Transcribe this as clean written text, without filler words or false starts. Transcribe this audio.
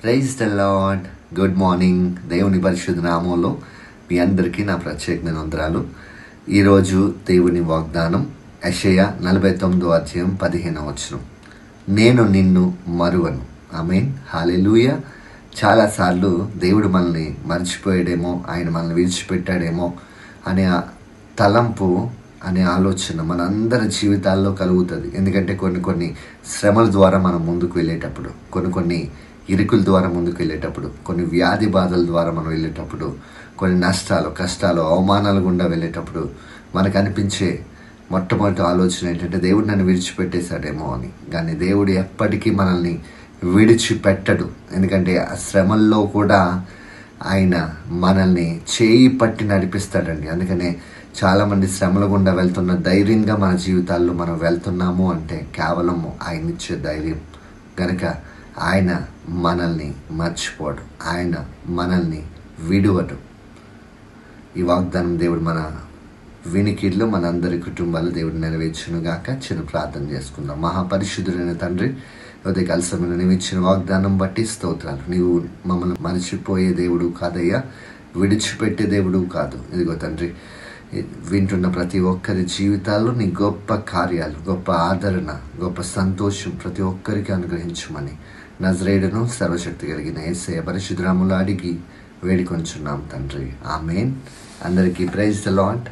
Praise the lord. Good morning. దేవుని పరిశుద్ధ నామంలో మీ అందరికీ నా ప్రత్యేకమైన వందనాలు. ఈరోజు దేవుని వాగ్దానం యెషయా 49:15. నేను నిన్ను మరువను. ఆమేన్. హల్లెలూయా. చాలాసార్లు దేవుడు మనల్ని మర్చిపోయాడేమో, ఆయన మనల్ని విడిచిపెట్టాడేమో అనే తలంపు, అనే ఆలోచన మనందరి జీవితాల్లో కలుగుతుంది. ఎందుకంటే కొన్ని శ్రమల ద్వారా మనం ముందుకు వెళ్ళేటప్పుడు, కొన్ని ఇరుకుల ద్వారా ముందుకు వెళ్ళేటప్పుడు, కొన్ని వ్యాధి బాధల ద్వారా మనం వెళ్ళేటప్పుడు, కొన్ని నష్టాలు, కష్టాలు, అవమానాలు గుండా వెళ్ళేటప్పుడు మనకు అనిపించే మొట్టమొదటి ఆలోచన ఏంటంటే దేవుడు నన్ను విడిచిపెట్టేశాడేమో అని. కానీ దేవుడు ఎప్పటికీ మనల్ని విడిచిపెట్టడు. ఎందుకంటే ఆ శ్రమల్లో కూడా ఆయన మనల్ని చేయి పట్టి నడిపిస్తాడండి. అందుకనే చాలామంది శ్రమల గుండా వెళ్తున్న ధైర్యంగా మన జీవితాల్లో మనం వెళ్తున్నాము అంటే కేవలం ఆయన ఇచ్చే ధైర్యం. కనుక ఆయన మనల్ని మర్చిపోడు, ఆయన మనల్ని విడువడు. ఈ వాగ్దానం దేవుడు మన వినికిడిలో మనందరి కుటుంబాలు దేవుడు నెరవేర్చునుగాక. చిన్న ప్రార్థన చేసుకుందాం. మహాపరిశుద్ధుడైన తండ్రి, ఉదయకాల సమయంలో నీవు ఇచ్చిన వాగ్దానం బట్టి స్తోత్రాలు. నీవు మమ్మల్ని మర్చిపోయే దేవుడు కాదయ్యా, విడిచిపెట్టే దేవుడు కాదు. ఇదిగో తండ్రి, వింటున్న ప్రతి ఒక్కరి జీవితాల్లో నీ గొప్ప కార్యాలు, గొప్ప ఆదరణ, గొప్ప సంతోషం ప్రతి ఒక్కరికి అనుగ్రహించమని నజరేయుడును సర్వశక్తి కలిగిన యేసయ్య పరిశుద్ధ నామములో అడిగి వేడుకొంచున్నాం తండ్రి. ఆమేన్. అందరికీ ప్రైజ్ ద లార్డ్.